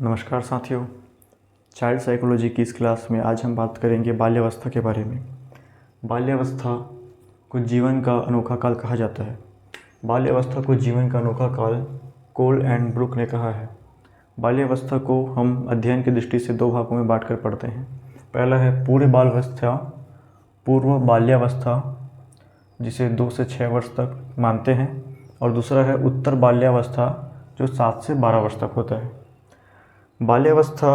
नमस्कार साथियों, child psychology की इस क्लास में आज हम बात करेंगे बाल्यावस्था के बारे में। बाल्यावस्था को जीवन का अनोखा काल कहा जाता है। बाल्यावस्था को जीवन का अनोखा काल कोल एंड ब्रुक ने कहा है। बाल्यावस्था को हम अध्ययन की दृष्टि से दो भागों में बांट कर पढ़ते हैं। पहला है पूर्व बाल्यावस्था, जिसे 2 से 6 वर्ष तक मानते हैं, और दूसरा है उत्तर बाल्यावस्था, जो 7 से 12 वर्ष तक होता है। बाल्यावस्था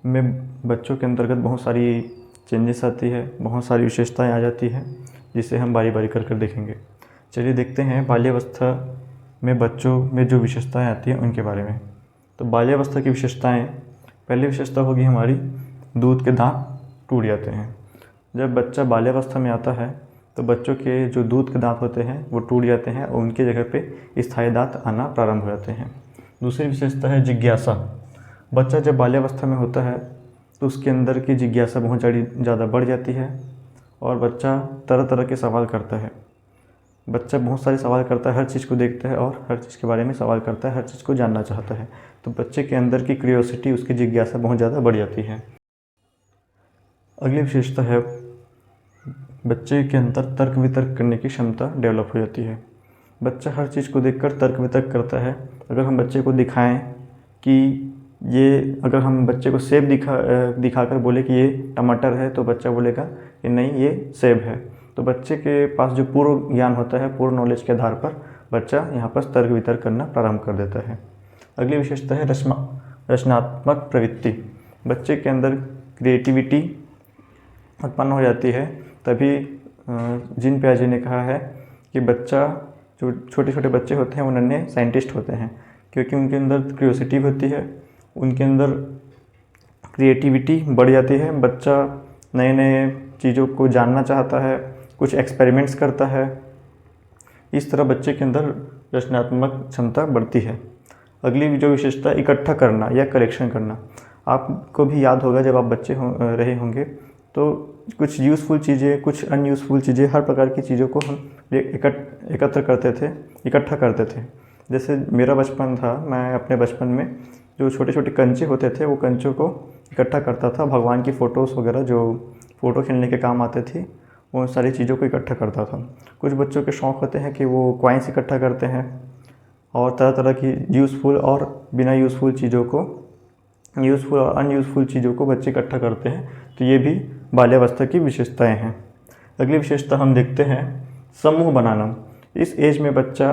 में बच्चों के अंतर्गत बहुत सारी चेंजेस आती है, बहुत सारी विशेषताएं आ जाती हैं, जिसे हम बारी बारी कर देखेंगे। चलिए देखते हैं बाल्यावस्था में बच्चों में जो विशेषताएं आती हैं उनके बारे में। तो बाल्यावस्था की विशेषताएं, पहली विशेषता होगी हमारी, दूध के दांत टूट जाते हैं। जब बच्चा बाल्यावस्था में आता है तो बच्चों के जो दूध के दांत होते हैं वो टूट जाते हैं और उनकी जगह पे स्थायी दांत आना प्रारंभ हो जाते हैं। दूसरी विशेषता है जिज्ञासा। बच्चा जब बाल्यावस्था में होता है तो उसके अंदर की जिज्ञासा बहुत ज़्यादा बढ़ जाती है और बच्चा तरह तरह के सवाल करता है। बच्चा बहुत सारे सवाल करता है, हर चीज़ को देखता है और हर चीज़ के बारे में सवाल करता है, हर चीज़ को जानना चाहता है। तो बच्चे के अंदर की क्यूरियोसिटी, उसकी जिज्ञासा बहुत ज़्यादा बढ़ जाती है। अगली विशेषता है बच्चे के अंदर तर्क वितर्क करने की क्षमता डेवलप हो जाती है। बच्चा हर चीज़ को देखकर तर्क वितर्क करता है। अगर हम बच्चे को दिखाएं कि अगर हम बच्चे को सेब दिखाकर बोले कि ये टमाटर है, तो बच्चा बोलेगा कि नहीं, ये सेब है। तो बच्चे के पास जो पूर्व ज्ञान होता है, पूर्व नॉलेज के आधार पर बच्चा यहाँ पर तर्क वितर्क करना प्रारंभ कर देता है। अगली विशेषता है रचनात्मक प्रवृत्ति। बच्चे के अंदर क्रिएटिविटी उत्पन्न हो जाती है। तभी जीन पियाजे ने कहा है कि बच्चा, जो छोटे छोटे बच्चे होते हैं वो नन्हे साइंटिस्ट होते हैं, क्योंकि उनके अंदर क्यूरियोसिटी होती है, उनके अंदर क्रिएटिविटी बढ़ जाती है। बच्चा नए नए चीज़ों को जानना चाहता है, कुछ एक्सपेरिमेंट्स करता है। इस तरह बच्चे के अंदर रचनात्मक क्षमता बढ़ती है। अगली जो विशेषता, इकट्ठा करना या कलेक्शन करना। आपको भी याद होगा, जब आप बच्चे रहे होंगे तो कुछ यूज़फुल चीज़ें, कुछ अनयूज़फुल चीज़ें, हर प्रकार की चीज़ों को हम एकत्र करते थे, इकट्ठा करते थे। जैसे मेरा बचपन था, मैं अपने बचपन में जो छोटे छोटे कंचे होते थे वो कंचों को इकट्ठा करता था। भगवान की फ़ोटोज़ वगैरह जो फ़ोटो खींचने के काम आते थी, वो सारी चीज़ों को इकट्ठा करता था। कुछ बच्चों के शौक़ होते हैं कि वो कॉइन्स इकट्ठा करते हैं और तरह तरह की यूज़फुल और बिना यूज़फुल चीज़ों को, यूज़फुल और अनयूज़फुल चीज़ों को बच्चे इकट्ठा करते हैं। तो ये भी बाल्यावस्था की विशेषताएं हैं। अगली विशेषता हम देखते हैं समूह बनाना। इस एज में बच्चा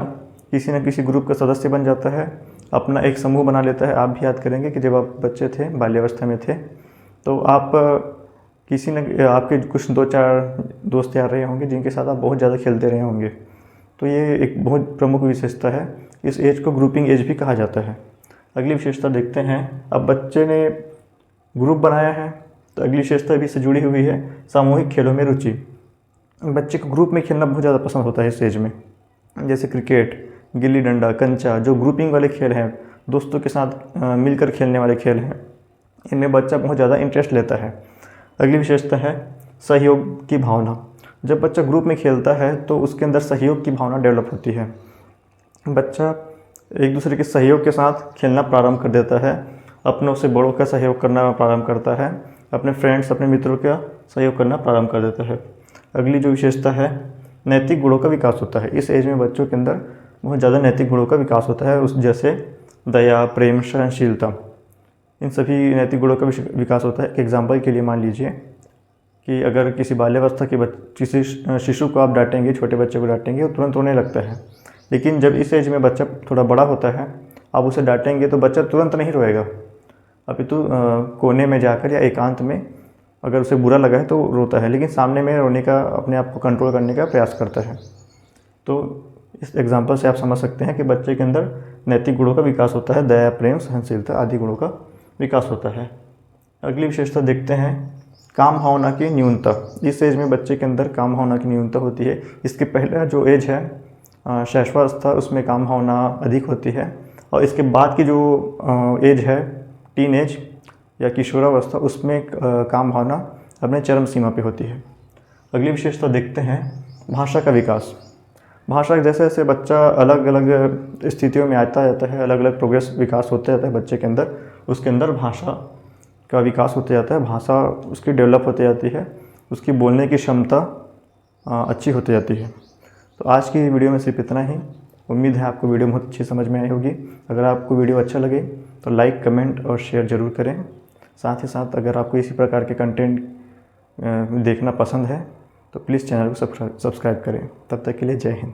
किसी न किसी ग्रुप का सदस्य बन जाता है, अपना एक समूह बना लेता है। आप भी याद करेंगे कि जब आप बच्चे थे, बाल्यावस्था में थे, तो आप आपके कुछ 2-4 दोस्त यार रहे होंगे जिनके साथ आप बहुत ज़्यादा खेलते रहे होंगे। तो ये एक बहुत प्रमुख विशेषता है। इस एज को ग्रुपिंग एज भी कहा जाता है। अगली विशेषता देखते हैं। अब बच्चे ने ग्रुप बनाया है तो अगली विशेषता भी इससे जुड़ी हुई है, सामूहिक खेलों में रुचि। बच्चे को ग्रुप में खेलना बहुत ज़्यादा पसंद होता है इस एज में। जैसे क्रिकेट, गिल्ली डंडा, कंचा, जो ग्रुपिंग वाले खेल हैं, दोस्तों के साथ मिलकर खेलने वाले खेल हैं, इनमें बच्चा बहुत ज़्यादा इंटरेस्ट लेता है। अगली विशेषता है सहयोग की भावना। जब बच्चा ग्रुप में खेलता है तो उसके अंदर सहयोग की भावना डेवलप होती है। बच्चा एक दूसरे के सहयोग के साथ खेलना प्रारंभ कर देता है, अपनों से बड़ों का सहयोग करना प्रारंभ करता है, अपने फ्रेंड्स, अपने मित्रों का सहयोग करना प्रारंभ कर देता है। अगली जो विशेषता है, नैतिक गुणों का विकास होता है। इस एज में बच्चों के अंदर बहुत ज़्यादा नैतिक गुणों का विकास होता है, उस जैसे दया, प्रेम, सहनशीलता, इन सभी नैतिक गुणों का विकास होता है। एक एग्जाम्पल के लिए मान लीजिए कि अगर किसी बाल्यावस्था के किसी शिशु को आप डांटेंगे, छोटे बच्चे को डांटेंगे, वो तुरंत रोने लगता है। लेकिन जब इस एज में बच्चा थोड़ा बड़ा होता है, आप उसे डांटेंगे तो बच्चा तुरंत नहीं रोएगा, अपितु कोने में जाकर या एकांत में अगर उसे बुरा लगा है तो रोता है, लेकिन सामने में रोने का, अपने आप को कंट्रोल करने का प्रयास करता है। तो इस एग्जाम्पल से आप समझ सकते हैं कि बच्चे के अंदर नैतिक गुणों का विकास होता है, दया, प्रेम, सहनशीलता आदि गुणों का विकास होता है। अगली विशेषता देखते हैं काम भावना की न्यूनता। इस एज में बच्चे के अंदर काम भावना की न्यूनता होती है। इसके पहले जो एज है शैशवावस्था, उसमें काम भावना अधिक होती है, और इसके बाद की जो एज है टीन एज या किशोरावस्था, उसमें काम भावना अपने चरम सीमा पे होती है। अगली विशेषता देखते हैं भाषा का विकास। भाषा जैसे जैसे बच्चा अलग अलग स्थितियों में आता जाता है, अलग अलग प्रोग्रेस विकास होते जाता है बच्चे के अंदर, उसके अंदर भाषा का विकास होते जाता है, भाषा उसकी डेवलप होती जाती है, उसकी बोलने की क्षमता अच्छी होती जाती है। तो आज की वीडियो में सिर्फ इतना ही। उम्मीद है आपको वीडियो बहुत अच्छी समझ में आई होगी। अगर आपको वीडियो अच्छा लगे तो लाइक, कमेंट और शेयर ज़रूर करें। साथ ही साथ अगर आपको इसी प्रकार के कंटेंट देखना पसंद है तो प्लीज़ चैनल को सब्सक्राइब करें। तब तक के लिए जय हिंद।